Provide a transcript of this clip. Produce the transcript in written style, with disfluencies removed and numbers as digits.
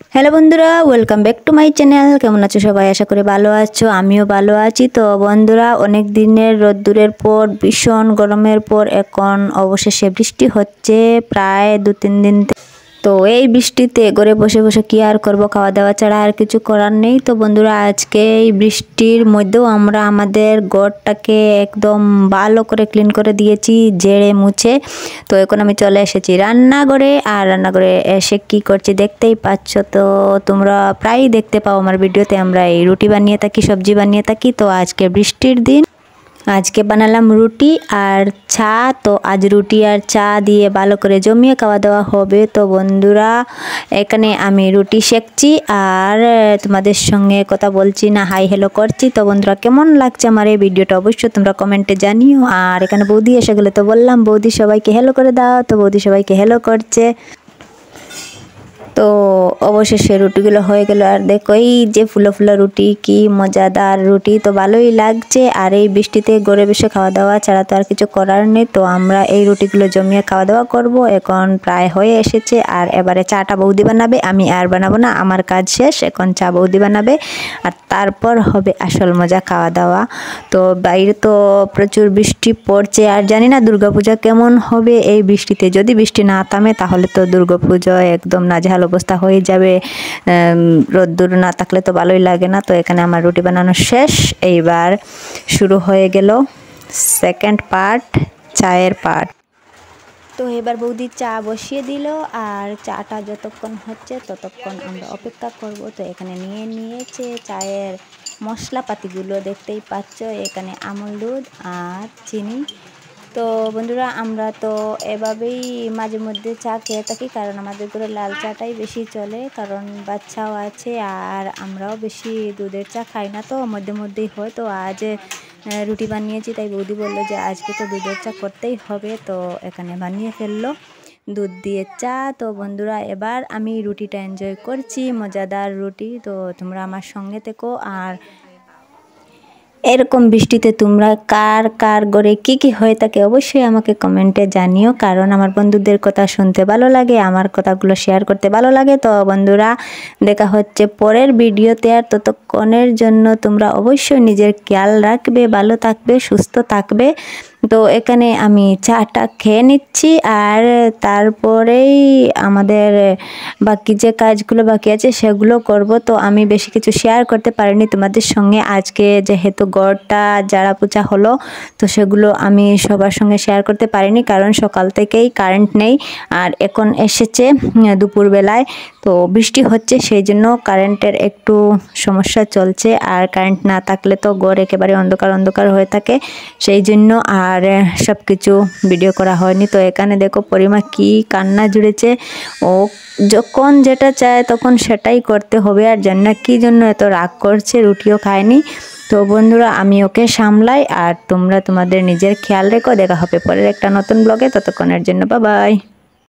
Hello বন্ধুরা, welcome back to my channel. কেমন আছো সবাই? আশা করি ভালো আছো, আমিও ভালো আছি। তো বন্ধুরা, অনেক দিনের রোদ্দুরের পর, ভীষণ গরমের পর এখন অবশেষে বৃষ্টি হচ্ছে প্রায় 2-3 দিন। তো এই বৃষ্টিতে ঘরে বসে বসে কি আর করব, খাওয়া দাওয়া ছাড়া আর কিছু করার নেই। তো বন্ধুরা, আজকে এই বৃষ্টির মধ্যেও আমরা আমাদের ঘরটাকে একদম ভালো করে ক্লিন করে দিয়েছি, ঝেড়ে মুছে। তো এখন আমি চলে এসেছি রান্নাঘরে, আর রান্নাঘরে এসে কি করছি দেখতেই পাচ্ছ। তো তোমরা প্রায়ই দেখতে পাও আমার ভিডিওতে আমরা এই রুটি বানিয়ে থাকি, সবজি বানিয়ে থাকি। তো আজকে বৃষ্টির দিন, আজকে বানালাম রুটি আর চা। তো আজ রুটি আর চা দিয়ে ভালো করে জমিয়ে খাওয়া দাওয়া হবে। তো বন্ধুরা, এখানে আমি রুটি সেকছি আর তোমাদের সঙ্গে কথা বলছি, না হাই হ্যালো করছি। তো বন্ধুরা, কেমন লাগছে আমার এই ভিডিওটা অবশ্যই তোমরা কমেন্টে জানিও। আর এখানে বৌদি এসে গেলে তো বললাম বৌদি সবাইকে হ্যালো করে দাও। তো বৌদি সবাইকে হ্যালো করছে। তো অবশেষে রুটিগুলো হয়ে গেল। আর দেখো এই যে ফুলো ফুলো রুটি, কি মজাদার রুটি। তো ভালোই লাগছে। আর এই বৃষ্টিতে ঘরে বসে খাওয়া দাওয়া ছাড়া তো আর কিছু করার নেই। তো আমরা এই রুটিগুলো জমিয়ে খাওয়া দাওয়া করব। এখন প্রায় হয়ে এসেছে। আর এবারে চাটা বৌদি বানাবে, আমি আর বানাবো না, আমার কাজ শেষ। এখন চা বৌদি বানাবে, আর তারপর হবে আসল মজা খাওয়া দাওয়া। তো বাইরে তো প্রচুর বৃষ্টি পড়ছে, আর জানি না দুর্গাপূজা কেমন হবে এই বৃষ্টিতে। যদি বৃষ্টি না থামে তাহলে তো দুর্গাপূজা একদম নাজেহাল অবস্থা হয়ে যাবে। রোদ্দুর না থাকলে তো ভালোই লাগে না। তো এখানে আমার রুটি বানানো শেষ। এইবার শুরু হয়ে গেল সেকেন্ড পার্ট, চায়ের পার্ট। তো এবার বৌদি চা বসিয়ে দিল, আর চাটা যতক্ষণ হচ্ছে ততক্ষণ আমরা অপেক্ষা করব। তো এখানে নিয়ে নিয়েছে চায়ের মশলাপাতিগুলো, দেখতেই পাচ্ছ। এখানে আমুল দুধ আর চিনি। তো বন্ধুরা, আমরা তো এভাবেই মাঝে মধ্যে চা খেয়ে থাকি, কারণ আমাদের ঘরে লাল চাটাই বেশি চলে, কারণ বাচ্চাও আছে আর আমরাও বেশি দুধের চা খাই না। তো মধ্যে মধ্যেই হয়। তো আজ রুটি বানিয়েছি, তাই বৌদি বললো যে আজকে তো দুধের চা করতেই হবে। তো এখানে বানিয়ে ফেললো দুধ দিয়ে চা। তো বন্ধুরা, এবার আমি রুটিটা এনজয় করছি, মজাদার রুটি। তো তোমরা আমার সঙ্গে থেকো। আর এরকম বৃষ্টিতে তোমরা কার কার ঘরে কী কী হয়ে থাকে অবশ্যই আমাকে কমেন্টে জানিও, কারণ আমার বন্ধুদের কথা শুনতে ভালো লাগে, আমার কথাগুলো শেয়ার করতে ভালো লাগে। তো বন্ধুরা, দেখা হচ্ছে পরের ভিডিওতে। আর ততক্ষণের জন্য তোমরা অবশ্যই নিজের খেয়াল রাখবে, ভালো থাকবে, সুস্থ থাকবে। তো এখানে আমি চাটা খেয়ে নিচ্ছি, আর তারপরেই আমাদের বাকি যে কাজগুলো বাকি আছে সেগুলো করব। তো আমি বেশি কিছু শেয়ার করতে পারিনি তোমাদের সঙ্গে আজকে, যেহেতু ঘরটা ঝাড়া পোছা হলো। তো সেগুলো আমি সবার সঙ্গে শেয়ার করতে পারিনি, কারণ সকাল থেকেই কারেন্ট নেই। আর এখন এসেছে দুপুরবেলায়। তো বৃষ্টি হচ্ছে, সেই জন্য কারেন্টের একটু সমস্যা চলছে। আর কারেন্ট না থাকলে তো ঘর একেবারে অন্ধকার অন্ধকার হয়ে থাকে, সেই জন্য আর সব কিছু ভিডিও করা হয়নি। তো এখানে দেখো পরিমা কি কান্না জুড়েছে। ও যখন যেটা চায় তখন সেটাই করতে হবে, আর জানি না কী জন্য এত রাগ করছে, রুটিও খায়নি। তো বন্ধুরা, আমি ওকে সামলাই, আর তোমরা তোমাদের নিজের খেয়াল রেখো। দেখা হবে পরের একটা নতুন ব্লগে, ততক্ষণের জন্য বাই বাই।